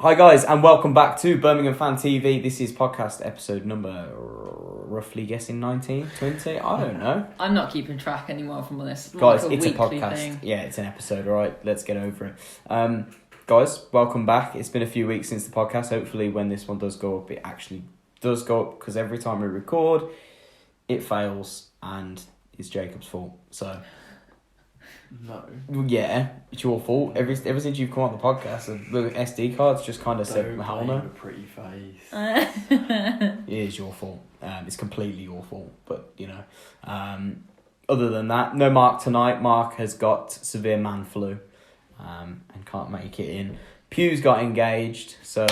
Hi guys, and welcome back to Birmingham Fan TV. This is podcast episode number, roughly guessing 19, 20, I don't know. I'm not keeping track anymore from this. Guys, it's a podcast. Thing. Yeah, it's an episode, alright, let's get over it. Guys, welcome back. It's been a few weeks since the podcast. Hopefully when this one does go up, it actually does go up, because every time we record, it fails, and it's Jacob's fault, so... No. Yeah, it's your fault. Ever since you've come on the podcast, the SD cards just kind of said, "Hell no." A pretty face. It is your fault. It's completely your fault. But you know, other than that, no Mark tonight. Mark has got severe man flu, and can't make it in. Pew's got engaged, so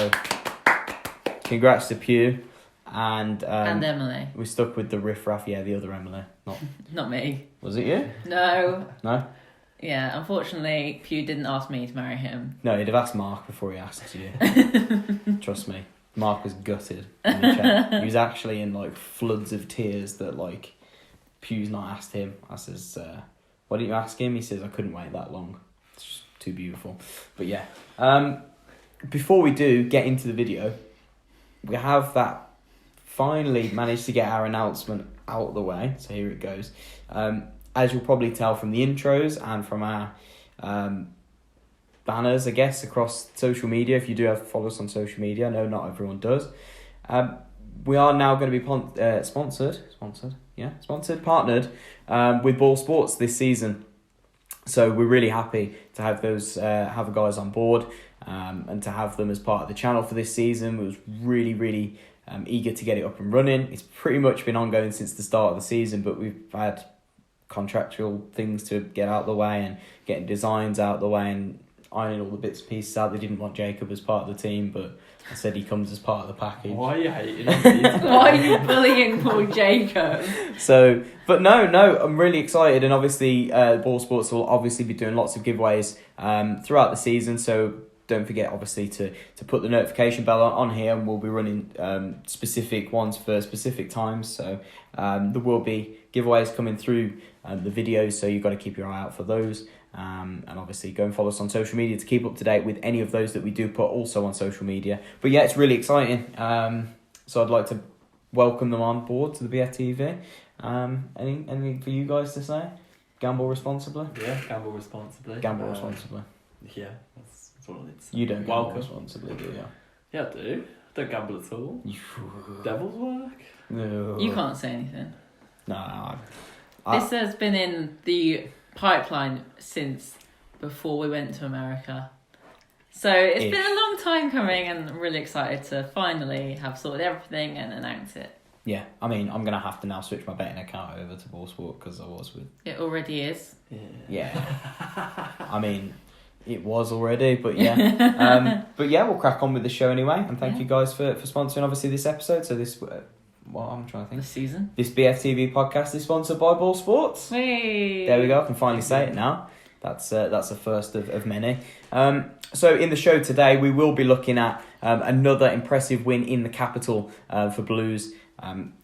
congrats to Pew. And Emily. We're stuck with the riffraff. Yeah, the other Emily, not me. Was it you? No. No. Yeah, unfortunately, Pew didn't ask me to marry him. No, he'd have asked Mark before he asked you. Trust me. Mark was gutted in the chat. He was actually in like floods of tears that like Pew's not asked him. I says, why didn't you ask him? He says, I couldn't wait that long. It's just too beautiful. But yeah. Before we do get into the video, we have that finally managed to get our announcement out of the way. So here it goes. As you'll probably tell from the intros and from our banners, I guess, across social media, if you do have follow us on social media, I know not everyone does. We are now going to be partnered with Ball Sports this season. So we're really happy to have those have the guys on board and to have them as part of the channel for this season. We was really eager to get it up and running. It's pretty much been ongoing since the start of the season, but we've had contractual things to get out of the way and getting designs out of the way and ironing all the bits and pieces out. They didn't want Jacob as part of the team, but I said he comes as part of the package. Why are you hating him? Why are you bullying poor Jacob? So, but no, I'm really excited, and obviously Ball Sports will obviously be doing lots of giveaways throughout the season, so don't forget obviously to put the notification bell on here, and we'll be running specific ones for specific times, so there will be giveaways coming through the videos, so you've got to keep your eye out for those, and obviously go and follow us on social media to keep up to date with any of those that we do put also on social media. But yeah, it's really exciting, so I'd like to welcome them on board to the Bftv. Anything for you guys to say? Gamble responsibly? Yeah, gamble responsibly. Gamble responsibly. Yeah, that's all it is. You don't gamble responsibly, do you? Yeah, I do. I don't gamble at all. Devil's work. No. You can't say anything. No. This has been in the pipeline since before we went to America. So it's been a long time coming, and I'm really excited to finally have sorted everything and announce it. Yeah, I mean, I'm going to have to now switch my betting account over to Ball Sport because I was with... It already is. Yeah. I mean, it was already, but yeah. But yeah, we'll crack on with the show anyway. And thank you guys for sponsoring, obviously, this episode. So this... Well, I'm trying to think. This season. This Bftv podcast is sponsored by Ball Sports. Hey. There we go. I can finally say it now. That's a first of many. So in the show today, we will be looking at another impressive win in the capital for Blues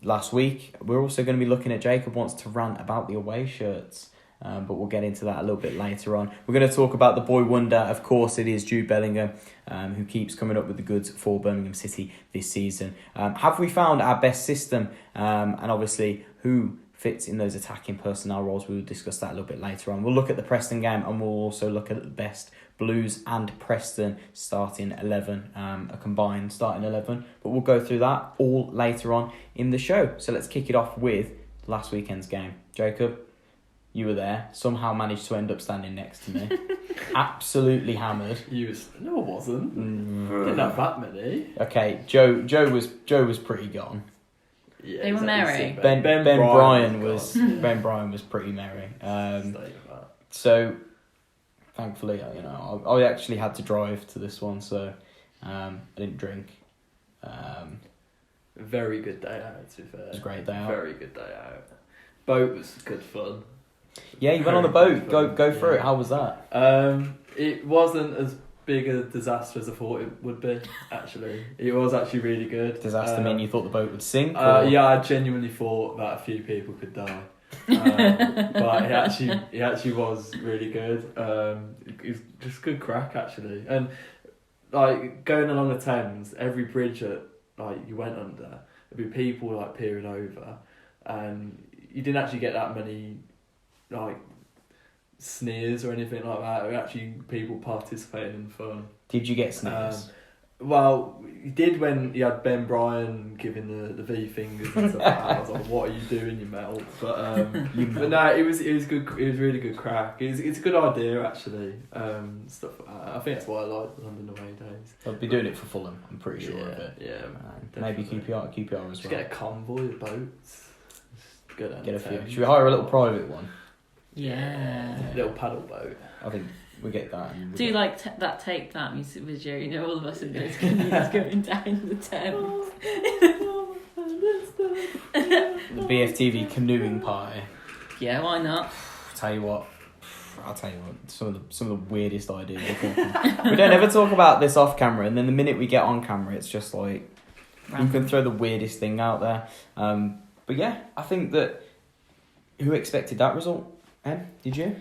last week. We're also going to be looking at Jacob wants to rant about the away shirts. But we'll get into that a little bit later on. We're going to talk about the boy wonder. Of course, it is Jude Bellingham, who keeps coming up with the goods for Birmingham City this season. Have we found our best system? And obviously, who fits in those attacking personnel roles? We will discuss that a little bit later on. We'll look at the Preston game, and we'll also look at the best Blues and Preston starting 11, a combined starting 11. But we'll go through that all later on in the show. So let's kick it off with last weekend's game. Jacob, you were there. Somehow managed to end up standing next to me. Absolutely hammered. No, I wasn't. Didn't have that many. Okay, Joe was pretty gone. Yeah, they were merry. Ben Bryan was pretty merry. So thankfully, I actually had to drive to this one, so I didn't drink. Very good day out, to be fair. It was a great day out. Very good day out. Boat was good fun. Yeah, you went on the boat. Go through it. How was that? It wasn't as big a disaster as I thought it would be, actually. It was actually really good. Disaster mean you thought the boat would sink? Yeah, I genuinely thought that a few people could die. But it actually was really good. It was just good crack, actually. And like going along the Thames, every bridge that like you went under, there'd be people like peering over, and you didn't actually get that many like sneers or anything like that. It were actually people participating in fun. Did you get sneers? Well, you did when you had Ben Bryan giving the V fingers and stuff like that. I was like, "What are you doing, you melt?" But no, it was good. It was really good crack. It's a good idea actually. Stuff like that. I think that's why I like London away days. I'll be doing it for Fulham. I'm pretty sure of it. Yeah, maybe QPR as well. Just get a convoy of boats. Get a few. Should we hire a little private one? Yeah. Little paddle boat. I think we get that. Do you like that Take That music video? You know, all of us in those communities going down the Thames. The Bftv canoeing party. Yeah, why not? I'll tell you what, some of the weirdest ideas. We don't ever talk about this off camera, and then the minute we get on camera, it's just like you can throw the weirdest thing out there. But yeah, I think that who expected that result? Em, did you?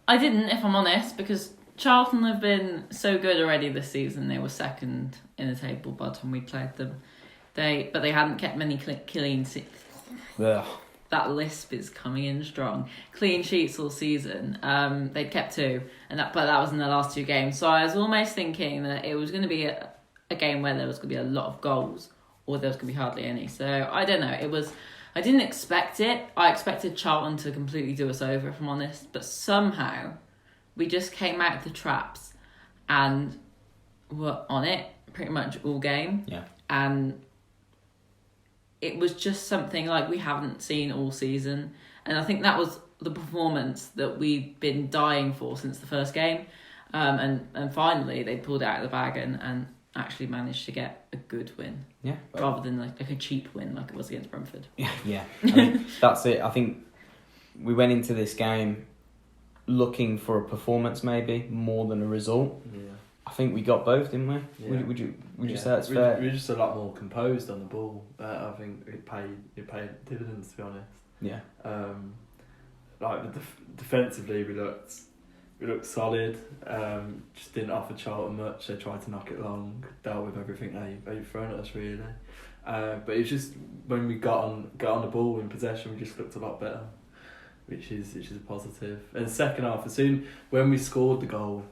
I didn't, if I'm honest, because Charlton have been so good already this season. They were second in the table by the time we played them. But they hadn't kept many clean sheets. That lisp is coming in strong. Clean sheets all season. They'd kept 2, but that was in the last 2 games. So I was almost thinking that it was going to be a game where there was going to be a lot of goals, or there was going to be hardly any. So I don't know. I didn't expect it. I expected Charlton to completely do us over, if I'm honest. But somehow, we just came out of the traps and were on it pretty much all game. Yeah. And it was just something like we haven't seen all season. And I think that was the performance that we'd been dying for since the first game. And finally, they pulled it out of the bag and actually managed to get a good win. Yeah. Rather than like a cheap win like it was against Brentford. Yeah. I mean, that's it. I think we went into this game looking for a performance maybe more than a result. Yeah. I think we got both, didn't we? Yeah. Would you say that's fair? We were just a lot more composed on the ball. I think it paid dividends, to be honest. Yeah. Like defensively, we looked solid. Just didn't offer Charlton much. They tried to knock it long. Dealt with everything they've thrown at us really. But it's just when we got on the ball in possession, we just looked a lot better, which is a positive. And the second half, when we scored the goal,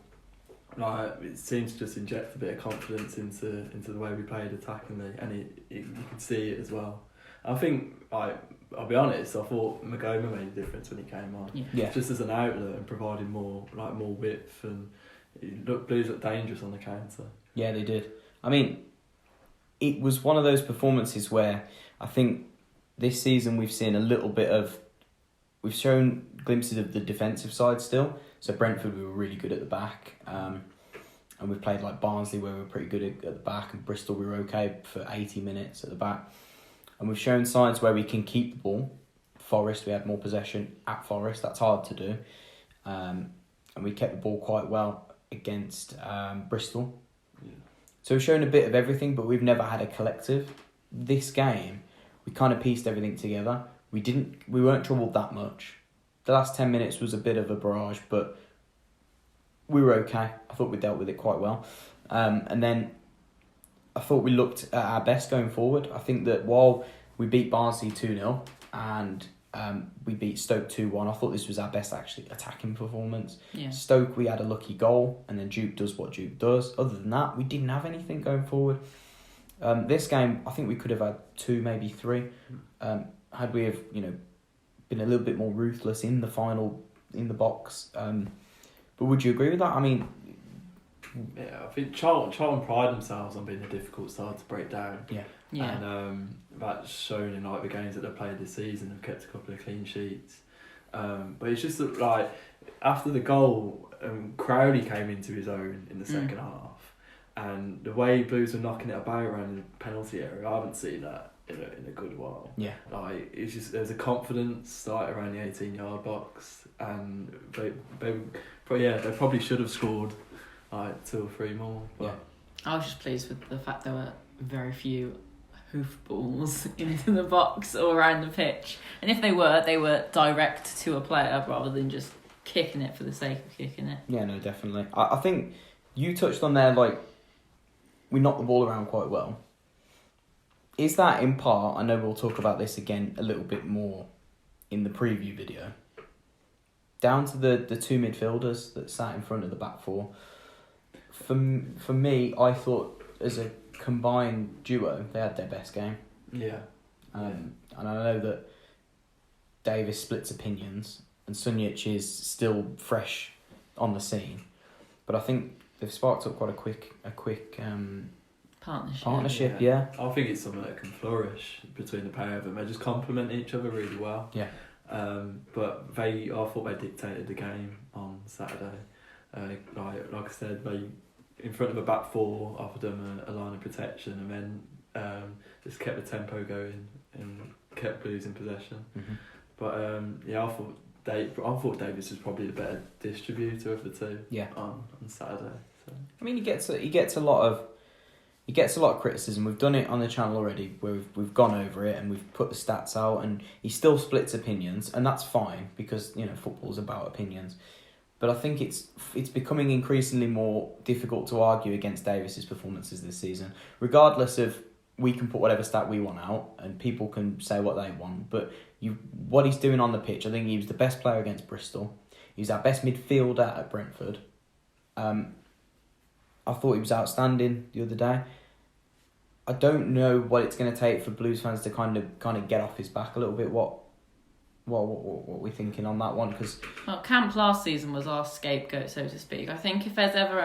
like it seemed to just inject a bit of confidence into the way we played attackingly, and you could see it as well. I think I'll be honest, I thought Magoma made a difference when he came on. Yeah. Just as an outlet and providing more width, and Blues looked dangerous on the counter. Yeah, they did. I mean, it was one of those performances where I think this season we've seen we've shown glimpses of the defensive side still. So Brentford, we were really good at the back. And we've played like Barnsley where we were pretty good at the back, and Bristol we were okay for 80 minutes at the back. And we've shown signs where we can keep the ball. Forest, we had more possession at Forest. That's hard to do. And we kept the ball quite well against Bristol. Yeah. So we've shown a bit of everything, but we've never had a collective. This game, we kind of pieced everything together. We weren't troubled that much. The last 10 minutes was a bit of a barrage, but we were okay. I thought we dealt with it quite well. And then I thought we looked at our best going forward. I think that while we beat Barnsley 2-0 and we beat Stoke 2-1, I thought this was our best actually attacking performance. Yeah. Stoke, we had a lucky goal, and then Jude does what Jude does. Other than that, we didn't have anything going forward. This game, I think we could have had 2, maybe 3. Had we have, been a little bit more ruthless in the box. But would you agree with that? I mean, yeah, I think Charlton pride themselves on being a difficult side to break down. Yeah. And that's shown in the games that they've played this season. They've kept a couple of clean sheets. But it's just that, like, after the goal, Crowley came into his own in the second half, and the way Blues were knocking it about around the penalty area, I haven't seen that in a good while. Yeah. Like, it's just there's a confidence around the 18-yard box, and they probably should have scored like 2 or 3 more. But yeah. I was just pleased with the fact there were very few hoofballs into the box or around the pitch. And if they were direct to a player rather than just kicking it for the sake of kicking it. Yeah, no, definitely. I think you touched on there, like, we knock the ball around quite well. Is that in part, I know we'll talk about this again a little bit more in the preview video, down to the two midfielders that sat in front of the back four? For me, I thought as a combined duo, they had their best game. Yeah. And I know that Davis splits opinions and Sunjic is still fresh on the scene, but I think they've sparked up quite a quick partnership. Yeah. I think it's something that can flourish between the pair of them. They just complement each other really well. Yeah. But I thought they dictated the game on Saturday. Like I said, they in front of a back four offered them a line of protection, and then just kept the tempo going and kept Blues in possession. Mm-hmm. But I thought Davis was probably the better distributor of the two. Yeah. On Saturday. So. I mean, he gets a lot of criticism. We've done it on the channel already, where we've gone over it and we've put the stats out, and he still splits opinions, and that's fine because football's about opinions. But I think it's becoming increasingly more difficult to argue against Davis's performances this season, regardless of we can put whatever stat we want out and people can say what they want. But what he's doing on the pitch, I think he was the best player against Bristol. He was our best midfielder at Brentford. I thought he was outstanding the other day. I don't know what it's going to take for Blues fans to kind of get off his back a little bit. What we're thinking on that one, because Camp last season was our scapegoat, so to speak. I think if there's ever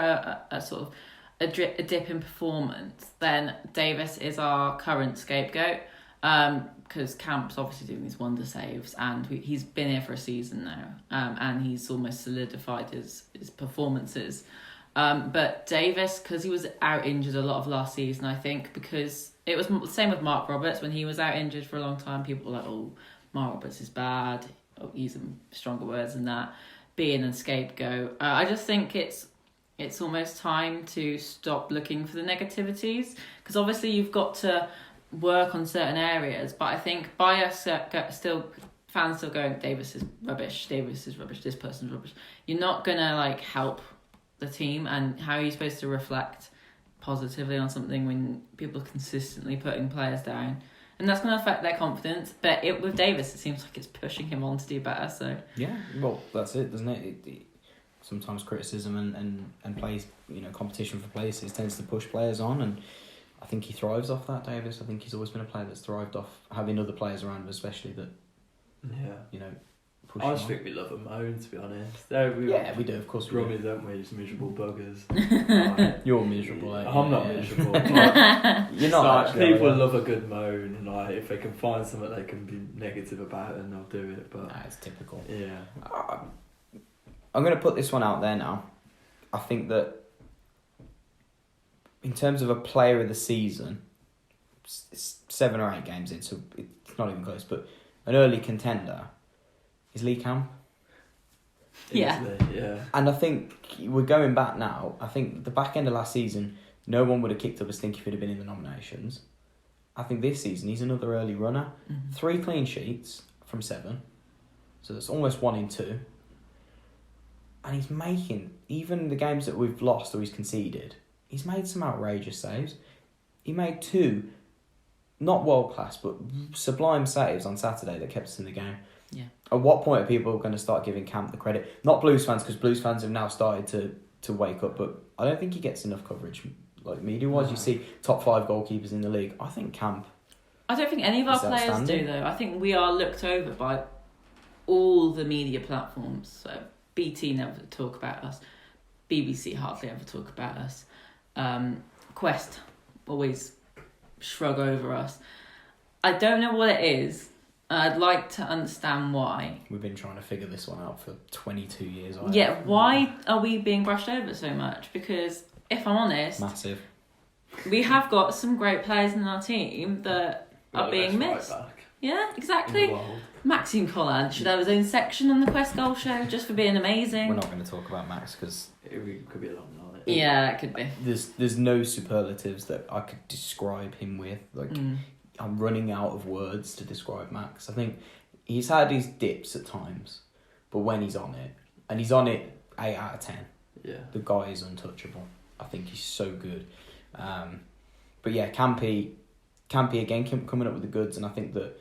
a sort of a dip in performance, then Davis is our current scapegoat, because Camp's obviously doing these wonder saves, and he's been here for a season now, and he's almost solidified his performances. But Davis, because he was out injured a lot of last season, I think, because it was the same with Mark Roberts. When he was out injured for a long time, people were like, oh, Mark Roberts is bad, using stronger words than that, being a scapegoat. I just think it's almost time to stop looking for the negativities, because obviously you've got to work on certain areas, but I think by us fans still going, Davis is rubbish, this person's rubbish, you're not going to help the team. And how are you supposed to reflect positively on something when people are consistently putting players down? And that's going to affect their confidence. But with Davis, it seems like it's pushing him on to do better. So yeah, well, that's it, doesn't it? Sometimes criticism and plays, competition for places tends to push players on, and I think he thrives off that, Davis. I think he's always been a player that's thrived off having other players around him, especially that. Yeah. I just think we love a moan, to be honest. We do, of course. Rummies, don't we? Just miserable buggers. You're miserable. I'm not miserable. You're not. Actually, people love a good moan, and if they can find something they can be negative about, then they'll do it. But it's typical. Yeah. I'm going to put this one out there now. I think that in terms of a player of the season, it's 7 or 8 games in, so it's not even close. But an early contender is Lee Camp. Yeah. And I think we're going back now. I think the back end of last season, no one would have kicked up a stink if he'd have been in the nominations. I think this season he's another early runner. Mm-hmm. 3 clean sheets from 7. So that's almost 1 in 2. And he's making, even the games that we've lost or he's conceded, he's made some outrageous saves. He made 2, not world class, but sublime saves on Saturday that kept us in the game. Yeah. At what point are people going to start giving Camp the credit? Not Blues fans, because Blues fans have now started to wake up, but I don't think he gets enough coverage. Media-wise, you see top 5 goalkeepers in the league. I think Camp. I don't think any of our players do, though. I think we are looked over by all the media platforms. So BT never talk about us. BBC hardly ever talk about us. Quest always shrug over us. I don't know what it is. I'd like to understand why. We've been trying to figure this one out for 22 years. Why are we being brushed over so much? Because if I'm honest, massive. We have got some great players in our team that are being missed. Right back. Yeah, exactly. Maxime Collin should have his own section on the Quest Goal Show just for being amazing. We're not going to talk about Max because it could be a long night. Yeah, it could be. There's no superlatives that I could describe him with. I'm running out of words to describe Max. I think he's had his dips at times, but when he's on it, and he's on it 8 out of 10, yeah, the guy is untouchable. I think he's so good. But yeah, Campy again coming up with the goods, and I think that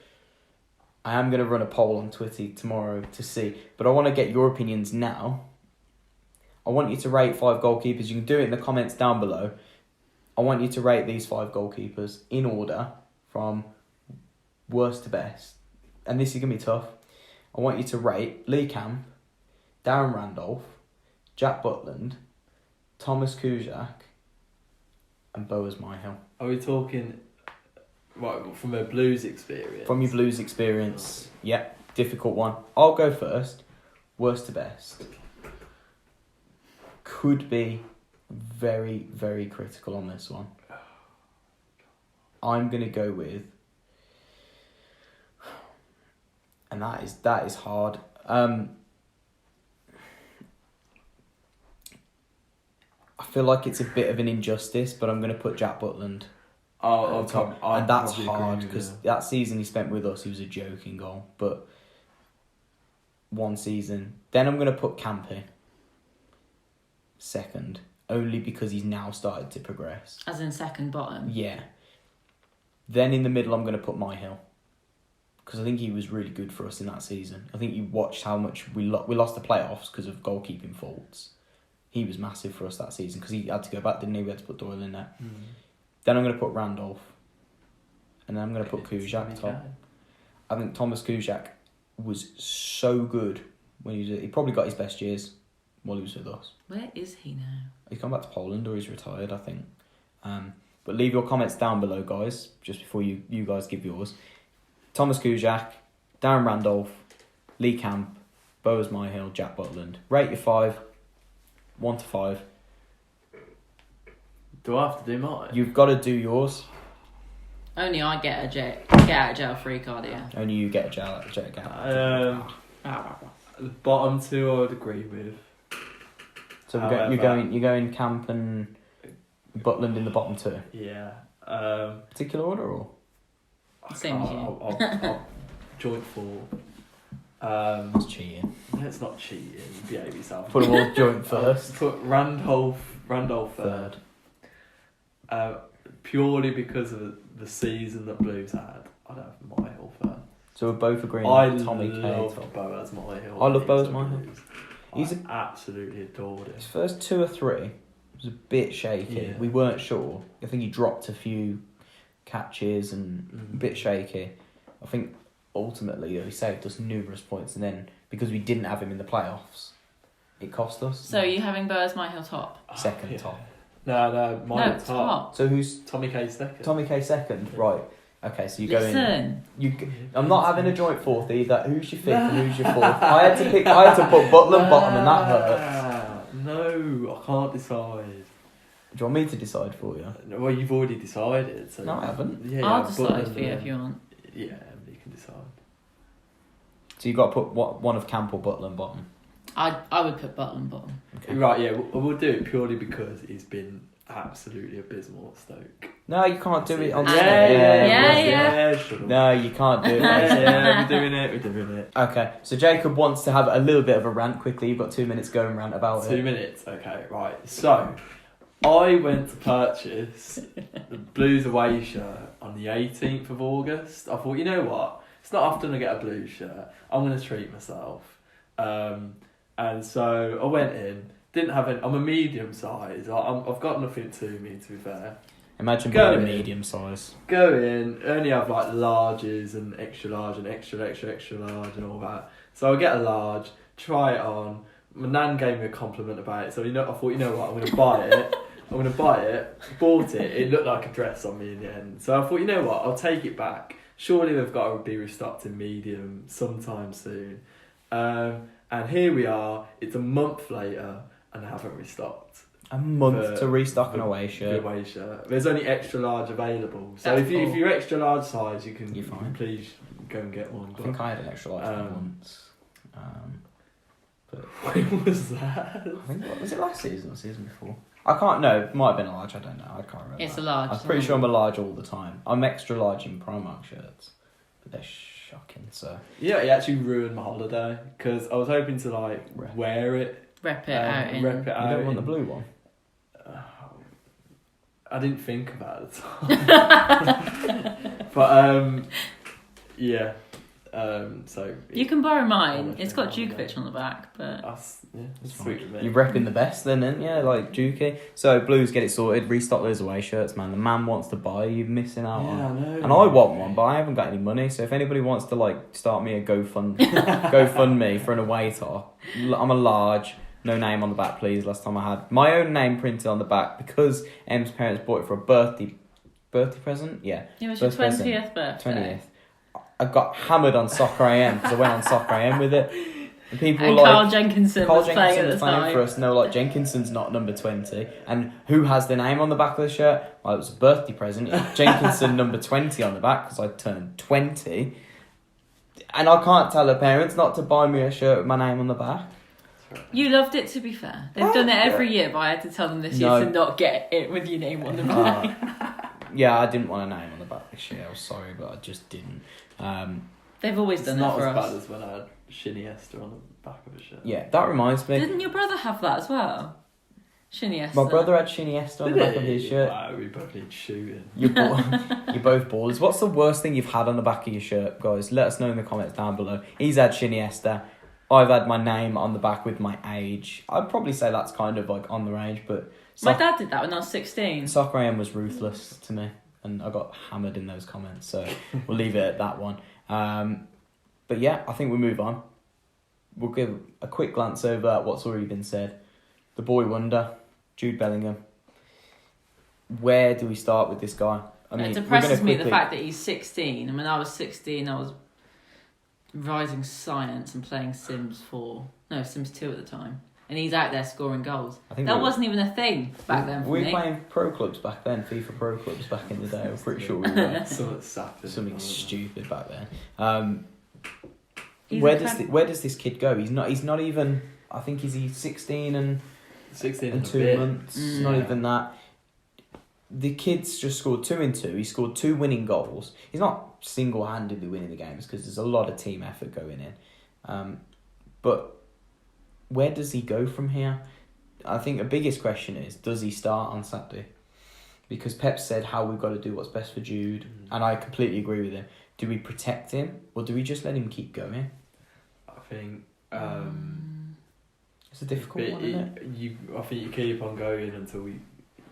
I am going to run a poll on Twitter tomorrow to see. But I want to get your opinions now. I want you to rate 5 goalkeepers. You can do it in the comments down below. I want you to rate these 5 goalkeepers in order from worst to best. And this is going to be tough. I want you to rate Lee Camp, Darren Randolph, Jack Butland, Thomas Kuszczak, and Boaz Myhill. Are we talking from a Blues experience? From your Blues experience, yep, difficult one. I'll go first. Worst to best. Could be very, very critical on this one. I'm going to go with... And that is hard. I feel like it's a bit of an injustice, but I'm going to put Jack Butland on top. And that's hard, because that season he spent with us, he was a joking goal. But one season. Then I'm going to put Campy second, only because he's now started to progress. As in second bottom? Yeah. Then in the middle, I'm going to put Myhill, because I think he was really good for us in that season. I think you watched how much we lost the playoffs because of goalkeeping faults. He was massive for us that season, because he had to go back, didn't he? We had to put Doyle in there. Then I'm going to put Randolph, and then I'm going to put Kuszczak top. I think Thomas Kuszczak was so good when he probably got his best years while he was with us. Where is he now? He's gone back to Poland, or he's retired, I think. But leave your comments down below, guys, just before you guys give yours. Thomas Kuszczak, Darren Randolph, Lee Camp, Boaz Myhill, Jack Butland. Rate your 5, 1 to 5. Do I have to do mine? You've got to do yours. Only I get out of jail free card, yeah. Only you get a jail. The bottom 2 I would agree with. So you're going Camp and Butland in the bottom 2. Yeah. Particular order or? Same as you. I'll joint 4. That's cheating. No, it's not cheating. Behave yourself. Put them all joint first. Put Randolph third. Purely because of the season that Blues had, I'd have Myhill third. So we're both agreeing. I Tommy love K. Boaz Myhill. I love Boaz Myhill. I absolutely adored it. His first 2 or 3 was a bit shaky. Yeah. We weren't sure. I think he dropped a few catches and a bit shaky. I think ultimately he saved us numerous points, and then because we didn't have him in the playoffs, it cost us. So you're having Boaz Myhill top? Second top. No, mine top. Top. So who's Tommy K second? Tommy K second, right? Okay, so you go in. Listen. I'm not having a joint 4th either. Who's your 5th and who's your 4th? I had to put Butland bottom, and that hurts. No, I can't decide. Do you want me to decide for you? Well, you've already decided. So No, I haven't. Yeah, I'll decide Butland for you if you want. Yeah, you can decide. So you've got to put one of Camp or Butland bottom. I would put Butland bottom. Okay. Right, yeah, we'll do it purely because he's been absolutely abysmal at Stoke. No, you can't do it on Yeah. No, you can't do it. We're doing it. Okay, so Jacob wants to have a little bit of a rant quickly. You've got 2 minutes, go and rant about 2 it. minutes, okay, right. So, I went to purchase the Blues away shirt on the 18th of August. I thought, you know what? It's not often I get a Blues shirt. I'm going to treat myself. And so I went in. Didn't have any. I'm a medium size. I've got nothing to me, to be fair. Imagine being a medium size. Go in, only have like larges and extra large and extra large and all that. So I get a large, try it on. My nan gave me a compliment about it, so I thought, you know what, I'm going to buy it. Bought it. It looked like a dress on me in the end. So I thought, you know what, I'll take it back. Surely they've got to be restocked in medium sometime soon. And here we are. It's a month later, and I haven't restocked. A month to restock an away shirt. There's only extra large available. So That's if cool. you're extra large size, you can please go and get one. I think I had an extra large one once. But when was that? I think, was it last season or season before? I can't know. It might have been a large. I don't know. I can't remember. It's a large. I'm pretty sure I'm a large all the time. I'm extra large in Primark shirts, but they're shocking. So Yeah, it actually ruined my holiday because I was hoping to wear it. Rep it out. Rep it out. you don't want the blue one. I didn't think about it at the time. But yeah. So you can borrow mine. It's got Djokovic on the back, but that's sweet with me. You're repping the best then, aren't you? Like Dookie. So Blues get it sorted, restock those away shirts, man. The man wants to buy, you're missing out on. I know. And I want one, but I haven't got any money. So if anybody wants to like start me a GoFundMe for an away top, I'm a large, no name on the back, please. Last time I had my own name printed on the back because Em's parents bought it for a birthday present. Yeah. It was your Birthday 20th birthday. 20th. I got hammered on Soccer AM because I went on Soccer AM with it. And people And were like, Carl Jenkinson was playing at the time. for us. No, like Jenkinson's not number 20. And who has the name on the back of the shirt? Well, it was a birthday present. Jenkinson number 20 on the back because I turned 20. And I can't tell her parents not to buy me a shirt with my name on the back. You loved it, to be fair. They've done it every year, but I had to tell them this year to not get it with your name on the back. Yeah, I didn't want a name on the back this year. I was sorry, but I just didn't. They've always done it for us. It's not as bad as when I had Shinny Esther on the back of a shirt. Yeah, that reminds me. Didn't your brother have that as well? Shinny Esther. My brother had Shinny Esther on the back of his shirt. Wow, we both need shooting. You're both ballers. What's the worst thing you've had on the back of your shirt, guys? Let us know in the comments down below. He's had Shinny Esther. I've had my name on the back with my age. I'd probably say that's kind of like on the range, but... My dad did that when I was 16. Soccer AM was ruthless to me, and I got hammered in those comments, so we'll leave it at that one. But yeah, I think we move on. We'll give a quick glance over what's already been said. The boy wonder, Jude Bellingham. Where do we start with this guy? I mean, it depresses me the fact that he's 16. And when I was 16, I was rising science and playing Sims 2 at the time. And he's out there scoring goals. That wasn't even a thing back then for me. We were playing pro clubs back then, FIFA pro clubs back in the day. I'm pretty sure we were. Something stupid back then. Where does this kid go? He's not even. I think he's 16 and 2 months. Not even that. The kid's just scored 2 in 2. He scored 2 winning goals. He's not single-handedly winning the games because there's a lot of team effort going in. But where does he go from here? I think the biggest question is, does he start on Saturday? Because Pep said how we've got to do what's best for Jude, and I completely agree with him. Do we protect him, or do we just let him keep going? I think it's a difficult one, isn't it? I think you keep on going until you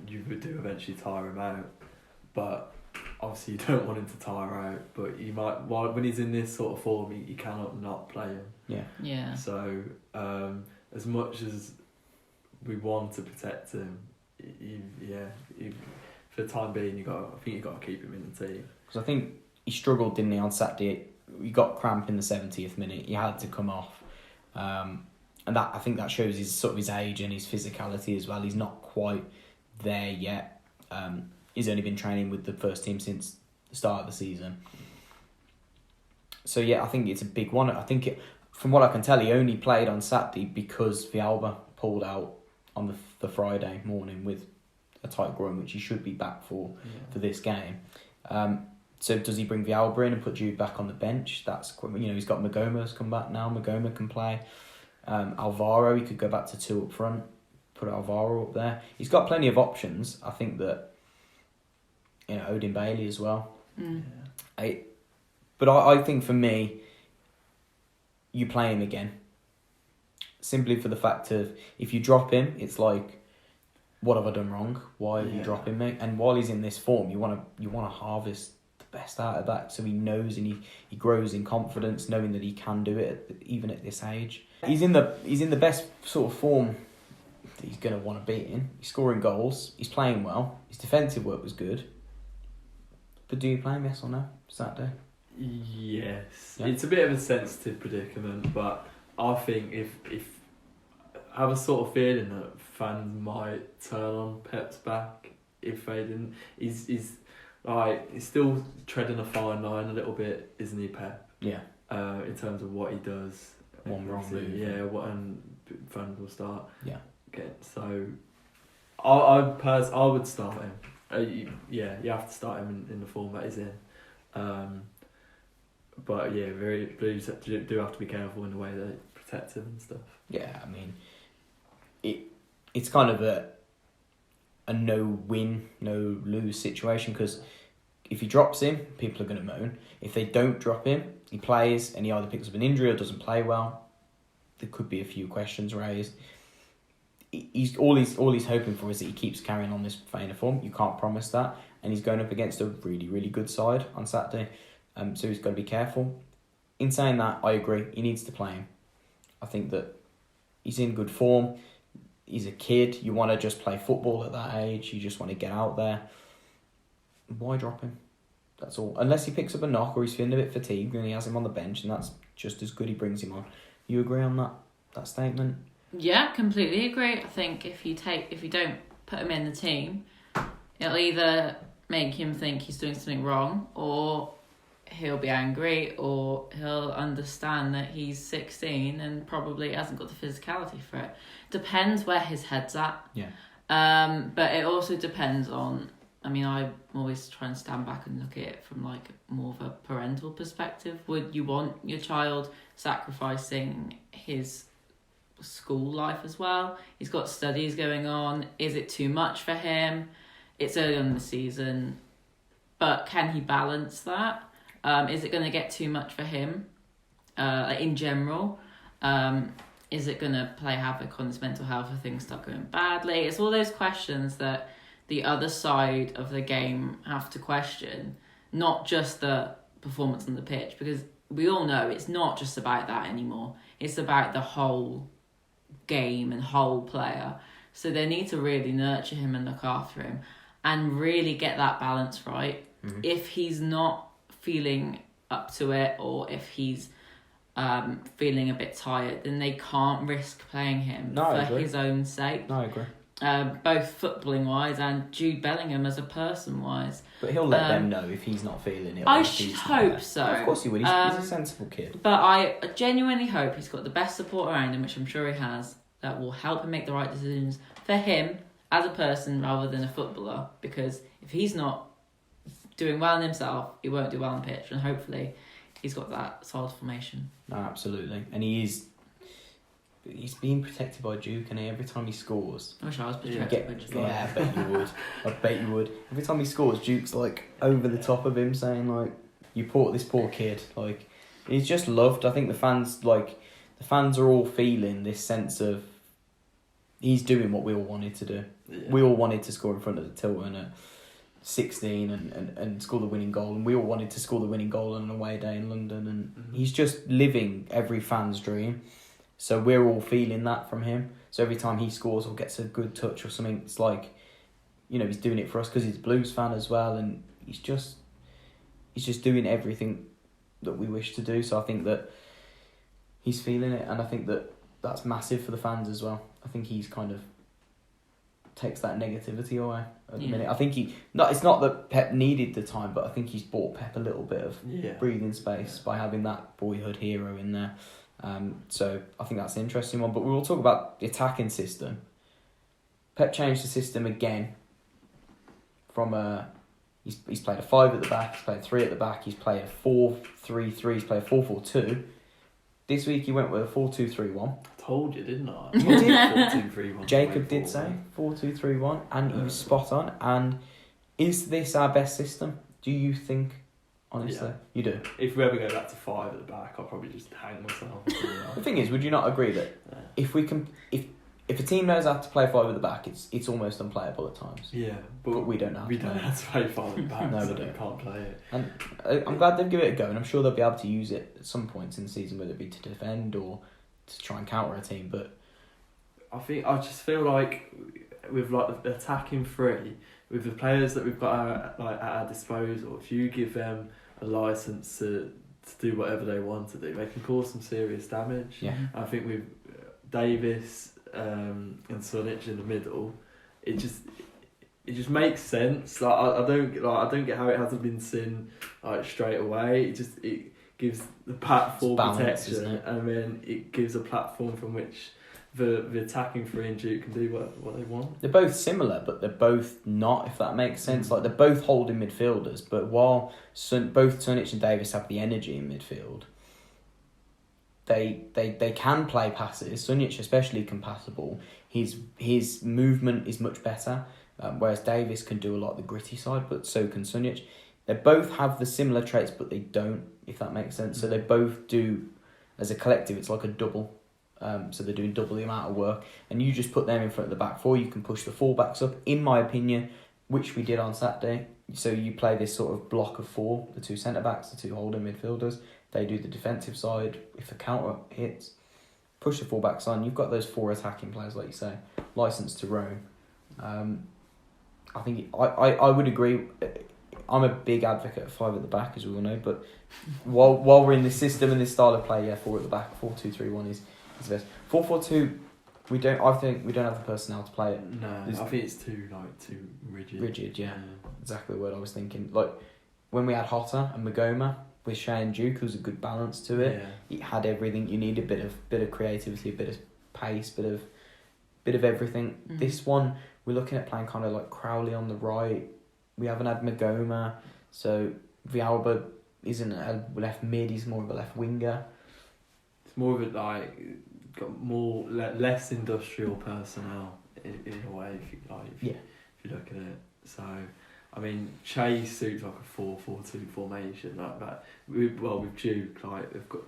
do eventually tire him out. But obviously you don't want him to tire out. But you might, when he's in this sort of form, you cannot not play him. Yeah. So as much as we want to protect him, for the time being, you got to keep him in the team. Because I think he struggled, didn't he, on Saturday? He got cramp in the 70th minute. He had to come off, and I think that shows his age and his physicality as well. He's not quite there yet. He's only been training with the first team since the start of the season. So yeah, I think it's a big one. I think from what I can tell, he only played on Saturday because Villalba pulled out on the Friday morning with a tight groin, which he should be back for this game. So does he bring Villalba in and put Jude back on the bench? That's he's got Magoma's come back now. Magoma can play. Alvaro, he could go back to 2 up front. Put Alvaro up there. He's got plenty of options. I think that Odin Bailey as well. But I think for me, you play him again. Simply for the fact of, if you drop him, it's like, what have I done wrong? Why are you dropping me? And while he's in this form, you want to harvest the best out of that, so he knows and he grows in confidence, knowing that he can do it even at this age. He's in the best sort of form that he's going to want to be in. He's scoring goals. He's playing well. His defensive work was good. But do you play him, yes or no, Saturday? Yes. Yeah. It's a bit of a sensitive predicament, but I think if I have a sort of feeling that fans might turn on Pep's back if they didn't. He's still treading a fine line a little bit, isn't he, Pep? Yeah. In terms of what he does. One wrong move. Yeah, and fans will start. Yeah. Okay, so I would start him. You have to start him in the form that he's in. But yeah, Blues do have to be careful in the way they protect him and stuff. Yeah, I mean, it's kind of a a no-win, no-lose situation, because if he drops him, people are going to moan. If they don't drop him, he plays and he either picks up an injury or doesn't play well. There could be a few questions raised. He's hoping for is that he keeps carrying on this vein of form. You can't promise that, and he's going up against a really, really good side on Saturday. So he's got to be careful. In saying that, I agree. He needs to play him. I think that he's in good form. He's a kid. You want to just play football at that age. You just want to get out there. Why drop him? That's all. Unless he picks up a knock or he's feeling a bit fatigued and he has him on the bench, and that's just as good. He brings him on. You agree on that statement? Yeah, completely agree. I think if you don't put him in the team, it'll either make him think he's doing something wrong, or he'll be angry, or he'll understand that he's 16 and probably hasn't got the physicality for it. Depends where his head's at. Yeah. But it also depends on. I mean, I always try and stand back and look at it from like more of a parental perspective. Would you want your child sacrificing his school life as well? He's got studies going on. Is it too much for him? It's early on in the season, but can he balance that? Is it going to get too much for him in general? Is it going to play havoc on his mental health if things start going badly? It's all those questions that the other side of the game have to question, not just the performance on the pitch, because we all know it's not just about that anymore. It's about the whole game and whole player. So they need to really nurture him and look after him and really get that balance right. Mm-hmm. If he's not feeling up to it, or if he's feeling a bit tired, then they can't risk playing him for his own sake. No, I agree. Both footballing wise and Jude Bellingham as a person wise. But he'll let them know if he's not feeling it. I hope so. Of course he will. He's a sensible kid. But I genuinely hope he's got the best support around him, which I'm sure he has, that will help him make the right decisions for him as a person rather than a footballer. Because if he's not doing well in himself, he won't do well on the pitch. And hopefully he's got that solid formation. No, absolutely. And he's being protected by Duke, and every time he scores... I wish I was protected by Duke. Yeah, I bet you would. I bet you would. Every time he scores, Duke's like over the top of him, saying like, this poor kid. Like, he's just loved. I think the fans are all feeling this sense of he's doing what we all wanted to do. Yeah. We all wanted to score in front of the Tilton at 16 and score the winning goal, and we all wanted to score the winning goal on an away day in London, and he's just living every fan's dream. So we're all feeling that from him. So every time he scores or gets a good touch or something, it's like, he's doing it for us because he's a Blues fan as well, and he's just doing everything that we wish to do. So I think that he's feeling it, and I think that that's massive for the fans as well. I think he's kind of takes that negativity away at the minute. I think it's not that Pep needed the time, but I think he's bought Pep a little bit of breathing space by having that boyhood hero in there. So I think that's an interesting one. But we will talk about the attacking system. Pep changed the system again from he's played a 5 at the back, he's played a 3 at the back, he's played a 4-3-3, he's played a 4-4-2. This week he went with a 4-2-3-1. Told you, didn't I? You did. 4-2-3-1. Jacob did say 4-2-3-1, and he was spot on. And is this our best system? Do you think? Honestly, you do. If we ever go back to 5 at the back, I'll probably just hang myself. The thing is, would you not agree that if a team knows how to play 5 at the back, it's almost unplayable at times. Yeah, but we don't know. We don't have to play 5 at the back. No, so we don't. We can't play it. And I'm glad they've given it a go, and I'm sure they'll be able to use it at some points in the season, whether it be to defend or to try and counter a team. But I just feel like with like the attacking 3, with the players that we've got at our disposal, if you give them a license to do whatever they want to do, they can cause some serious damage. Yeah. I think with Davis and Sunic in the middle, it just makes sense. Like I don't get how it hasn't been seen like straight away. It gives the platform protection, and then it gives a platform from which the attacking 3 and Duke can do what they want. They're both similar, but they're both not, if that makes sense. Like, they're both holding midfielders, but while both Sunic and Davis have the energy in midfield, they can play passes. Sunic especially can pass the ball. His movement is much better. whereas Davis can do a lot of the gritty side, but so can Sunjic. They both have the similar traits, but they don't, if that makes sense. So they both do, as a collective, it's like a double. So they're doing double the amount of work, and you just put them in front of the back four. You can push the full-backs up, in my opinion, which we did on Saturday. So you play this sort of block of four, the two centre-backs, the two holding midfielders. They do the defensive side. If a counter hits, push the full-backs on. You've got those four attacking players, like you say, licensed to roam. I think I would agree. I'm a big advocate of 5 at the back, as we all know. But while we're in this system and this style of play, 4 at the back, 4-2-3-1 is the best. 4-4-2, I think we don't have the personnel to play it. No, I think it's too rigid. Rigid, yeah. Exactly the word I was thinking. Like when we had Hotter and Magoma with Shea and Duke, there was a good balance to it. Yeah. It had everything you need: a bit of creativity, a bit of pace, bit of everything. This one, we're looking at playing kind of like Crowley on the right. We haven't had Magoma, so Villalba isn't a left mid. He's more of a left winger. It's more of a got less industrial personnel in a way. If you look at it, so I mean, Chase suits like a 4-4-2 formation like that. With Duke, they've got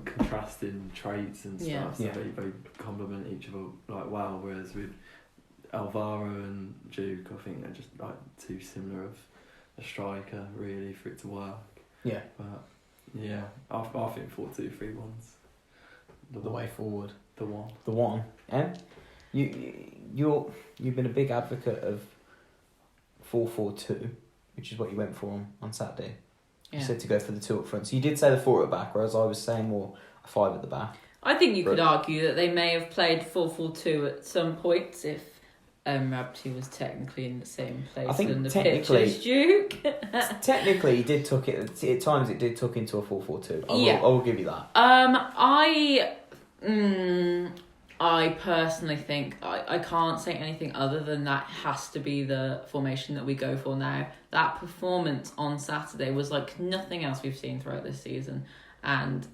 contrasting traits and stuff, so they complement each other well. Whereas with Alvaro and Duke, I think they're just too similar of a striker really for it to work. Yeah, but I think 4-2-3-1's the way forward. The one. You've been a big advocate of 4-4-2, which is what you went for on Saturday. Yeah. You said to go for the 2 up front. So you did say the 4 at the back, whereas I was saying more a 5 at the back. I think you could argue that they may have played 4-4-2 at some points if Rabti was technically in the same place. I think than the pitch as Duke. Technically, he did tuck it. At times, it did tuck into a 4-4-2. I will give you that. I personally think I can't say anything other than that has to be the formation that we go for now. That performance on Saturday was like nothing else we've seen throughout this season, and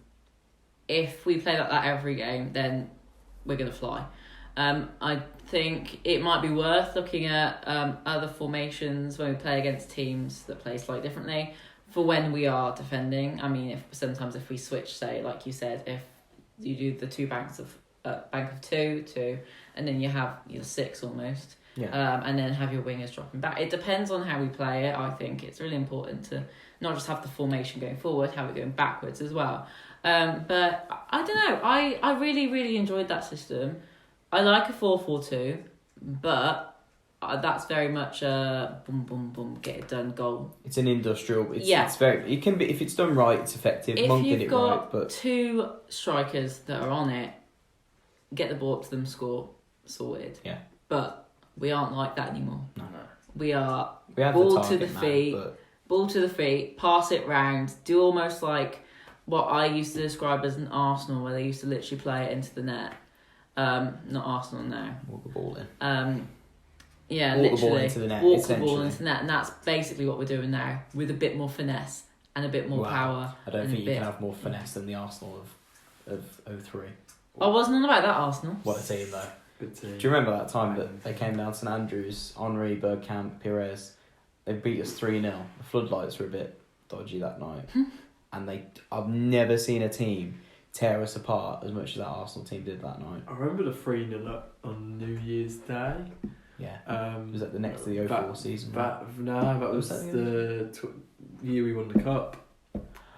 if we play like that every game, then we're gonna fly. I think it might be worth looking at other formations when we play against teams that play slightly differently for when we are defending. I mean, if we switch, say, like you said, if you do the bank of two, and then you have your 6 almost, and then have your wingers dropping back. It depends on how we play it. I think it's really important to not just have the formation going forward, have it going backwards as well. But I don't know. I really, really enjoyed that system. I like a 4-4-2, but that's very much a boom, boom, boom, get it done goal. It's an industrial. It's very. It can be if it's done right. It's effective. Monk did it right, but 2 strikers that are on it, get the ball up to them, score, sorted. Yeah. But we aren't like that anymore. No. We have ball to the feet, ball to the feet, pass it round, do almost like what I used to describe as an Arsenal, where they used to literally play it into the net. Not Arsenal now. Walk the ball in. Literally. The ball into the net. Walk the ball into the net, and that's basically what we're doing now, with a bit more finesse and a bit more power. I don't think you can have more finesse than the Arsenal of 03. I wasn't on about that Arsenal. What a team, though. Good team. Do you remember that time that they came down St Andrews, Henry, Bergkamp, Pires? They beat us 3-0. The floodlights were a bit dodgy that night. And I've never seen a team tear us apart as much as that Arsenal team did that night. I remember the 3-0 on New Year's Day. Yeah. Was that the next to the 04 season? That was the year we won the cup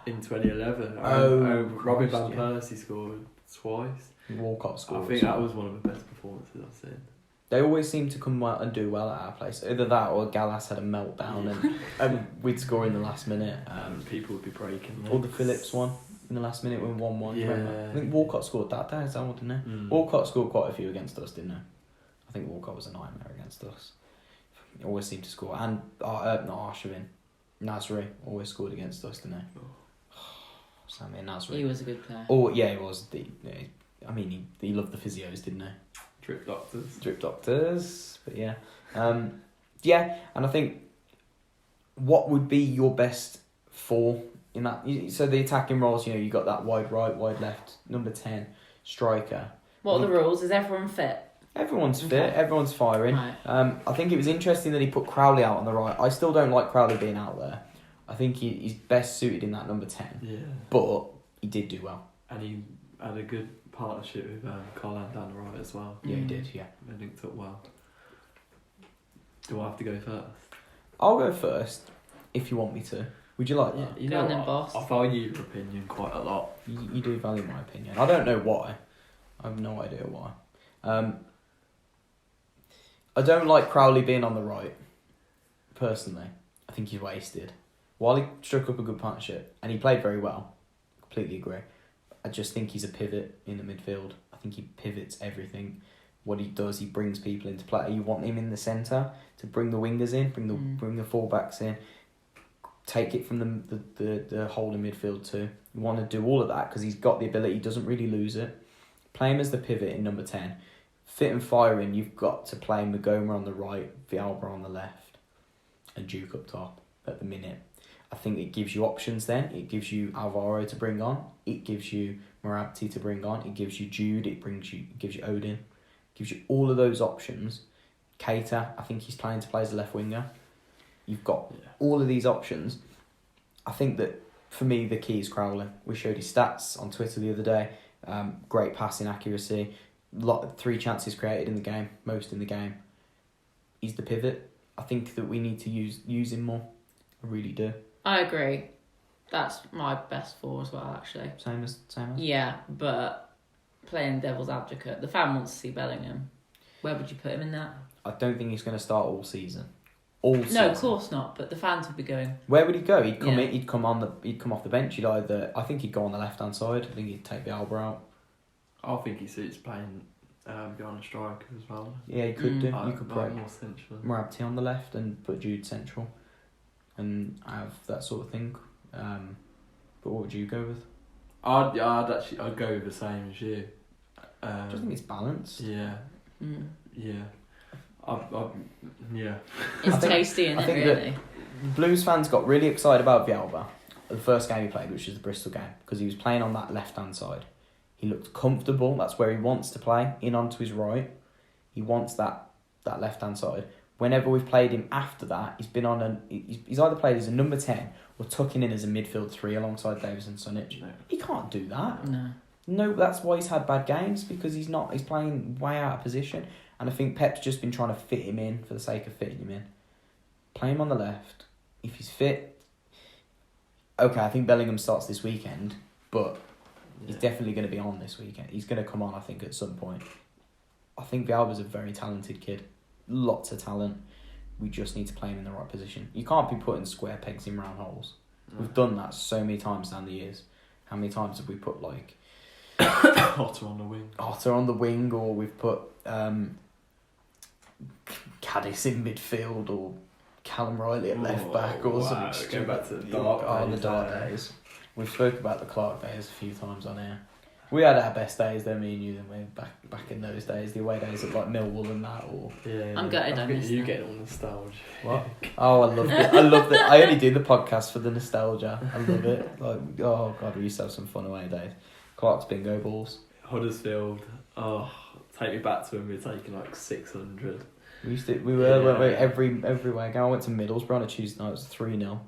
in 2011. Robin van Persie scored twice. Walcott scored. I think that was one of the best performances I've seen. They always seem to come out and do well at our place. Either that or Gallas had a meltdown and we'd score in the last minute. People would be breaking. Or the Phillips one in the last minute when 1-1. Yeah. I think Walcott scored that day, didn't he? Walcott scored quite a few against us, didn't he? I think Walcott was a nightmare against us. He always seemed to score. And not Arshavin. Nasri always scored against us, didn't he? Samir Nasri. He was a good player. Oh, yeah, he was. He loved the physios, didn't he? Drip doctors. But yeah. And I think what would be your best 4 in that? So the attacking roles, you got that wide right, wide left, number 10, striker. What are the rules? Is everyone fit? Everyone's fit. Okay. Everyone's firing. Right. I think it was interesting that he put Crowley out on the right. I still don't like Crowley being out there. I think he's best suited in that number 10. Yeah. But he did do well. And he had a good partnership with Carlan down the right as well. Yeah, he did, yeah. They linked up well. Do I have to go first? I'll go first, if you want me to. Would you like that? You Go know on then, what? boss. I value your opinion quite a lot. You do value my opinion. I don't know why. I have no idea why. I don't like Crowley being on the right, personally. I think he's wasted. While he struck up a good partnership, and he played very well, completely agree. I just think he's a pivot in the midfield. I think he pivots everything. What he does, he brings people into play. You want him in the centre to bring the wingers in, bring the fullbacks in, take it from the holding midfield too. You want to do all of that because he's got the ability. He doesn't really lose it. Play him as the pivot in number 10. Fit and firing, you've got to play Magoma on the right, Villalba on the left, and Duke up top at the minute. I think it gives you options then. It gives you Alvaro to bring on. It gives you Marabti to bring on. It gives you Jude. It gives you Odin. It gives you all of those options. Keita, I think he's planning to play as a left winger. You've got all of these options. I think that, for me, the key is Crowley. We showed his stats on Twitter the other day. Great passing accuracy. 3 chances created in the game. Most in the game. He's the pivot. I think that we need to use him more. I really do. I agree. That's my best 4 as well, actually. Same as? Yeah, but playing devil's advocate, the fan wants to see Bellingham. Where would you put him in that? I don't think he's going to start all season. No, of course not. But the fans would be going. Where would he go? He'd come in. He'd come off the bench. I think he'd go on the left hand side. I think he'd take the Alba out. I think he suits playing behind a striker as well. Yeah, he could do. You could put more central. Marabti on the left and put Jude central, and have that sort of thing. But what would you go with? I'd go with the same as you. Do you think it's balanced? Yeah. Yeah. Yeah. It's tasty, isn't it, really? Blues fans got really excited about Villalba, the first game he played, which was the Bristol game, because he was playing on that left-hand side. He looked comfortable. That's where he wants to play, in onto his right. He wants that left-hand side. Whenever we've played him after that, he's been on he's either played as a number 10 or tucking in as a midfield 3 alongside Davis and Sunic. No. He can't do that. No, that's why he's had bad games, because he's playing way out of position. And I think Pep's just been trying to fit him in for the sake of fitting him in. Play him on the left. If he's fit, okay, I think Bellingham starts this weekend, but he's definitely going to be on this weekend. He's going to come on, I think, at some point. I think Villalba's a very talented kid. Lots of talent. We just need to play him in the right position. You can't be putting square pegs in round holes. No. We've done that so many times down the years. How many times have we put, like... Otter on the wing, or we've put Caddis in midfield, or Callum Riley at left back, or something stupid. Go back to the dark days. We've spoke about the Clark days a few times on here. We had our best days, though, me and you, then we back in those days, the away days at like Millwall and that, or... Yeah, I'm gutted I missed you that. get all nostalgia. What? Oh, I loved it. I loved it. I only do the podcast for the nostalgia. I love it. Like, oh god, we used to have some fun away days. Clark's bingo balls. Huddersfield. Oh, take me back to when we were taking like 600. We were every away game. I went to Middlesbrough on a Tuesday night. It was 3-0.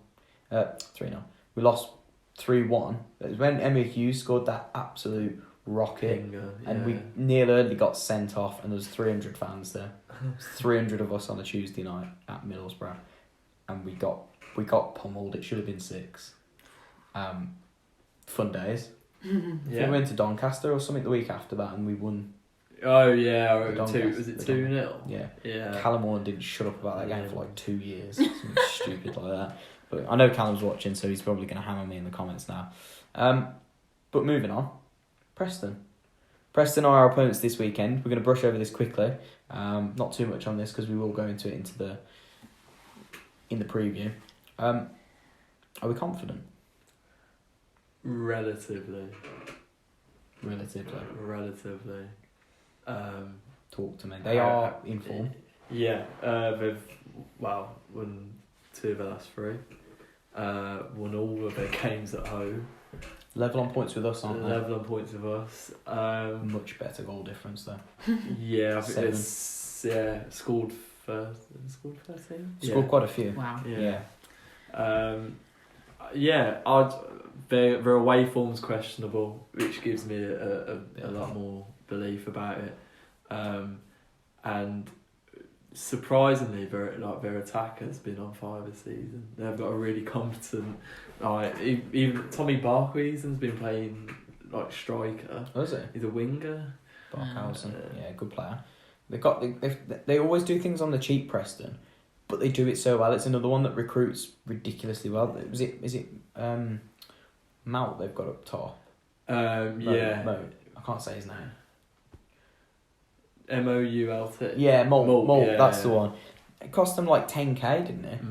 3-0. We lost 3-1. It was when Emma Hughes scored that absolute rocket, and we nearly got sent off, and there was 300 fans there. 300 of us on a Tuesday night at Middlesbrough, and we got pummeled. It should have been 6. Fun days. We went to Doncaster or something the week after that, and we won. Oh yeah, was it 2-0? Yeah. Callum Warren didn't shut up about that game for like 2 years. Something stupid like that. But I know Callum's watching, so he's probably going to hammer me in the comments now. But moving on, Preston. Preston are our opponents this weekend. We're going to brush over this quickly. Not too much on this because we will go into it in the preview. Are we confident? Relatively. Talk to me. They are in form. Yeah, they've won 2 of their last 3. Won all of their games at home. Level on points with us, aren't they? Level on points with us. Much better goal difference though. Yeah, I think 7. it's scored first. Scored 13. Scored quite a few. Wow. Yeah. Their away form's questionable, which gives me a lot more belief about it. And surprisingly, their attack has been on fire this season. They've got a really competent. Even Tommy Barkhuizen's been playing like striker. Oh, is it? He's a winger. Barkhausen, good player. They always do things on the cheap, Preston, but they do it so well. It's another one that recruits ridiculously well. Is it Mount they've got up top? Mo. I can't say his name. Moult. Yeah, Molt. That's the yeah. one. It cost them like 10k, didn't it?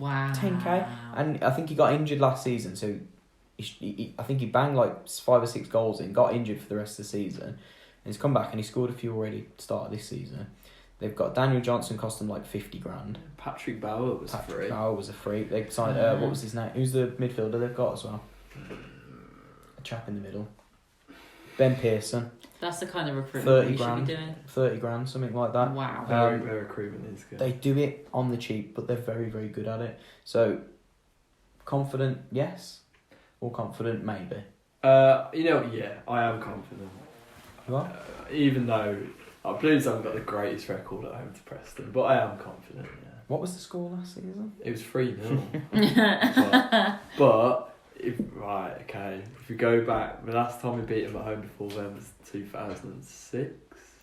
Wow. 10k, and I think he got injured last season, so I think he banged like 5 or 6 goals and got injured for the rest of the season. And he's come back and he scored a few already at the start of this season. They've got Daniel Johnson, cost them like 50 grand. Patrick Bauer was free. Bauer was a free. They signed what was his name? Who's the midfielder they've got as well? A chap in the middle. Ben Pearson. That's the kind of recruitment 30 we grand. should be doing. 30 grand, something like that. Wow. Their recruitment is good. They do it on the cheap, but they're very, very good at it. So, confident, yes. Or confident, maybe. I am confident. You are? Even though Blues haven't got the greatest record at home to Preston, but I am confident, yeah. What was the score last season? It was 3-0. but if you go back, the last time we beat them at home before then was 2006.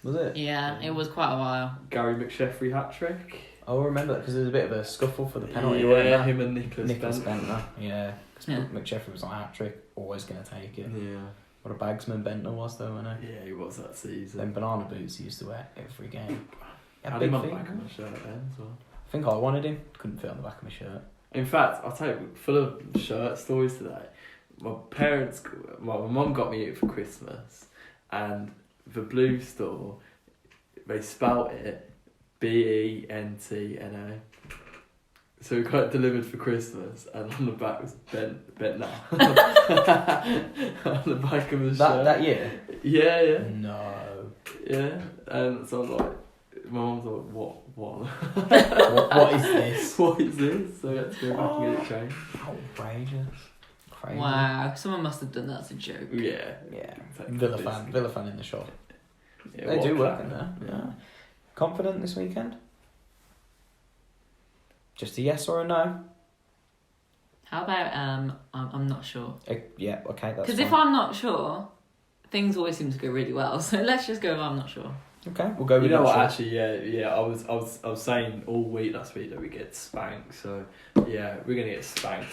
Was it? Yeah, it was quite a while. Gary McSheffrey hat-trick. Oh, I remember that because there was a bit of a scuffle for the penalty. Yeah, him and Nicholas Bentner. Yeah, because Yeah. McSheffrey was on a hat-trick, always going to take it. Yeah. What a bagsman Bentner was though, wasn't he? Yeah, he was that season. Them banana boots he used to wear every game. I had him on the back of my shirt then as well. I think I wanted him. Couldn't fit on the back of my shirt. In fact, I'll tell you, full of shirt stories today. My mum got me it for Christmas, and the Blue store, they spelt it Bentna. So we got it delivered for Christmas, and on the back was Bentna. On the back of the shirt. That year? Yeah. No. Yeah, and so I was like, my mum's like, what? What is this? What is this? So I had to go back and get it changed. Outrageous. Crazy. Wow, someone must have done that as a joke. Yeah. Villa fan in the shop. Yeah, They what do a work plan. in there. Yeah. Confident this weekend? Just a yes or a no? How about I'm not sure. Yeah, okay, that's Because if I'm not sure, things always seem to go really well. So let's just go with I'm not sure. Okay, we'll go with You know not what? sure. Actually, yeah. I was saying all week last week that we get spanked. So yeah, we're gonna get spanked.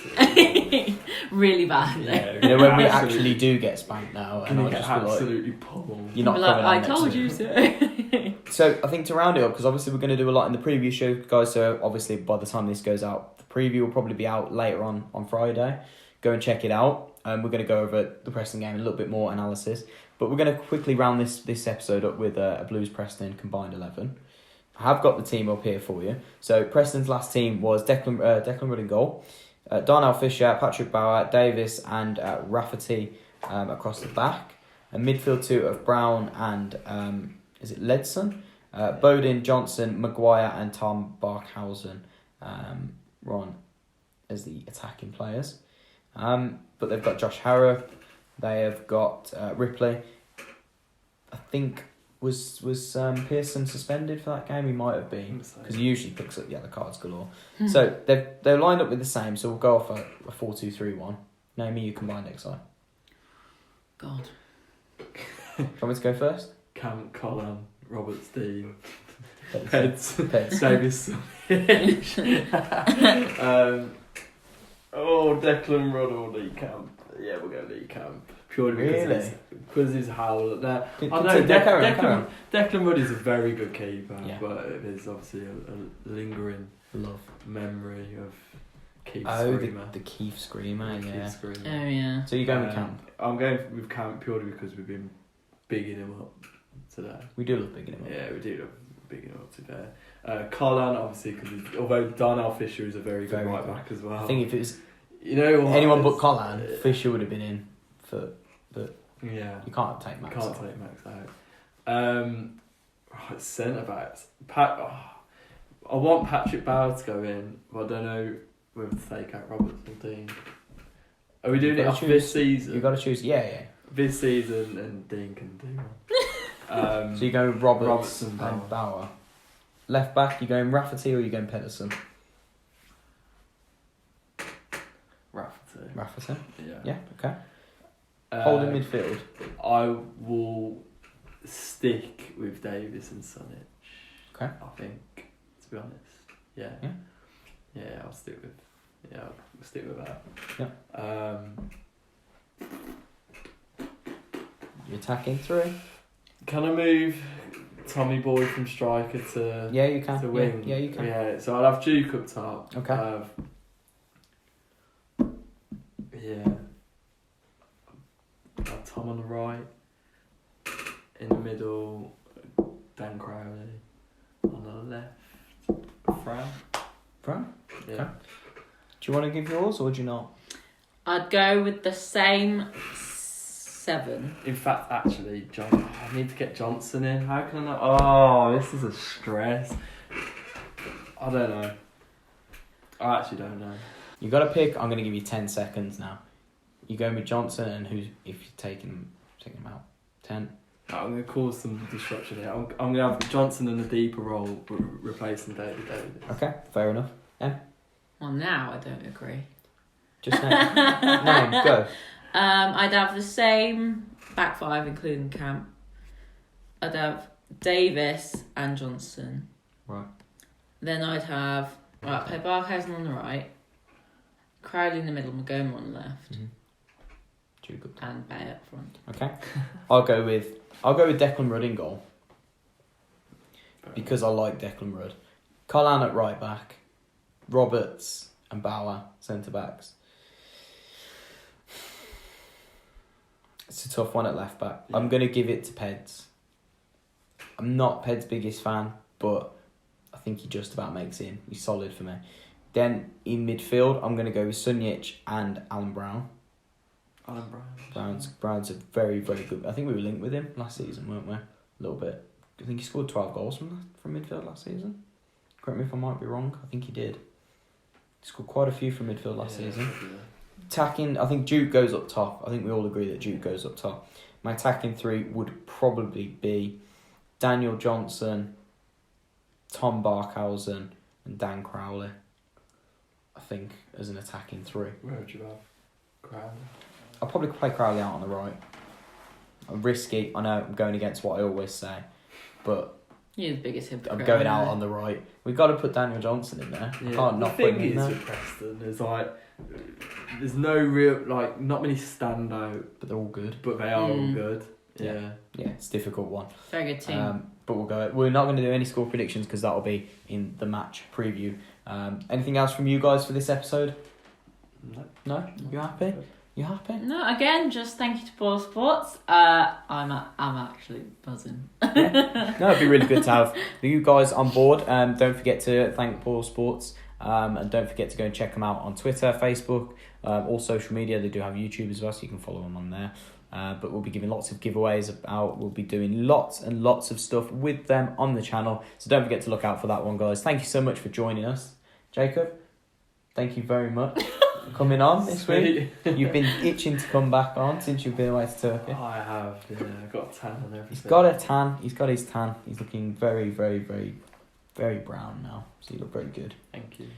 Really bad. Yeah, When we actually do get spanked now, and Gonna I'll get just be like, absolutely pummeled. you're not Be like, coming on I next told week. you so. So I think to round it up, because obviously we're going to do a lot in the preview show, guys. So obviously by the time this goes out, the preview will probably be out later on Friday. Go and check it out. We're going to go over the Preston game, a little bit more analysis. But we're going to quickly round this episode up with a Blues Preston combined 11. I have got the team up here for you. So Preston's last team was Declan Rudd in goal, Darnell Fisher, Patrick Bauer, Davis and Rafferty across the back. A midfield two of Brown and is it Ledson? Bowden, Johnson, Maguire and Tom Barkhausen run as the attacking players. But they've got Josh Harrow. They have got Ripley. I think was Pearson suspended for that game? He might have been because he usually picks up yellow cards galore. So they're lined up with the same. So we'll go off a 4-2-3-1. Name me your combined XI. God. Do you want me to go first? Cam, Colin, Robert, Dean, Peds. Peds, Davis. Declan Rudd or Lee Camp. Yeah, we'll go Lee Camp. Purely because he's Howell. Now, I know Declan Rudd is a very good keeper, but there's obviously a lingering love memory of Keith Screamer. Screamer. The Keith Screamer, yeah. Keith Screamer. Oh yeah. So you're going with Camp? I'm going with Camp purely because we've been bigging him up today. We do love bigging him up. Yeah, we do love bigging him up today. Colin, obviously, because although Darnell Fisher is a very good right back as well. I think if it was anyone but Colin, Fisher would have been in foot, but Yeah. you can't take Max Can't off. take Max out. Right, centre backs. I want Patrick Bauer to go in, but I don't know whether to take out Roberts or Dean. Are we doing You've it gotta off this season? You've got to choose, yeah. This season, and Dean can do one. So you're going Roberts and and Bauer. Left back, you going Rafferty or you going Pedersen? Rafferty. Rafferty? Yeah. Yeah, okay. Holding midfield. I will stick with Davis and Sonic. Okay. I think, to be honest. Yeah. Yeah. Yeah, I'll stick with. Yeah, I'll stick with that. Yeah. You're attacking 3. Can I move Tommy Boy from striker to Yeah, you can. to wing? Yeah, you can. Yeah, so I'll have Duke up top. Okay. I'll have, yeah. I'll have Tom on the right. In the middle, Dan Crowley. On the left, Fran. Fran? Yeah. Okay. Do you want to give yours or do you not? I'd go with the same 7. In fact, actually, I need to get Johnson in. How can I not? Oh, this is a stress. I don't know. I actually don't know. You got to pick. I'm going to give you 10 seconds now. You going with Johnson and who's if you're taking him out? 10. I'm going to cause some disruption here. I'm going to have Johnson in a deeper role, replacing David Davis. Okay, fair enough. Well, now I don't agree. Just name. Name, go. I'd have the same back 5, including Camp. I'd have Davis and Johnson. Right. Then I'd have play Barkhausen on the right, Crowley in the middle, McGomer on the left, and Bay up front. Okay. I'll go with Declan Rudd in goal because I like Declan Rudd. Collan at right back, Roberts and Bauer centre backs. It's a tough one at left back. Yeah. I'm going to give it to Peds. I'm not Ped's biggest fan, but I think he just about makes it in. He's solid for me. Then in midfield, I'm going to go with Sunjic and Alan Brown. Alan Brown. Brown's a very, very good. I think we were linked with him last season, weren't we? A little bit. I think he scored 12 goals from midfield last season. Correct me if I might be wrong. I think he did. He scored quite a few from midfield last season. Attacking, I think Duke goes up top. I think we all agree that Duke goes up top. My attacking 3 would probably be Daniel Johnson, Tom Barkhausen, and Dan Crowley. I think as an attacking 3. Where would you have Crowley? I'll probably play Crowley out on the right. I'm risky. I know I'm going against what I always say, but You're the biggest hypocrite. I'm going out on the right. We've got to put Daniel Johnson in there. Yeah. I can't not put him in there. with Preston is there's no real not many stand out, But they're all good. but they are all good. Yeah. Yeah, it's a difficult one. Very good team. But we'll go. We're not going to do any score predictions because that'll be in the match preview. Anything else from you guys for this episode? No? You happy? You happy? No, again, just thank you to Ball Sports. I'm actually buzzing. Yeah. No, it'd be really good to have you guys on board. Don't forget to thank Ball Sports. And don't forget to go and check them out on Twitter, Facebook, all social media. They do have YouTube as well, so you can follow them on there. But we'll be giving lots of giveaways out. We'll be doing lots and lots of stuff with them on the channel. So don't forget to look out for that one, guys. Thank you so much for joining us. Jacob, thank you very much for coming on this week. You've been itching to come back on since you've been away to Turkey. I have, yeah. I've got a tan and everything. He's got a tan. He's got his tan. He's looking very, very, very, very brown now. So you look very good. Thank you.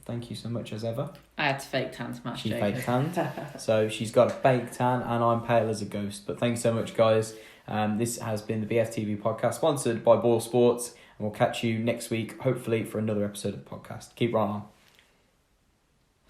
Thank you so much as ever. I had to fake tan to match She Jacob. fake tanned. So she's got a fake tan and I'm pale as a ghost. But thank you so much, guys. This has been the Bftv podcast sponsored by Ball Sports. And we'll catch you next week, hopefully, for another episode of the podcast. Keep right on.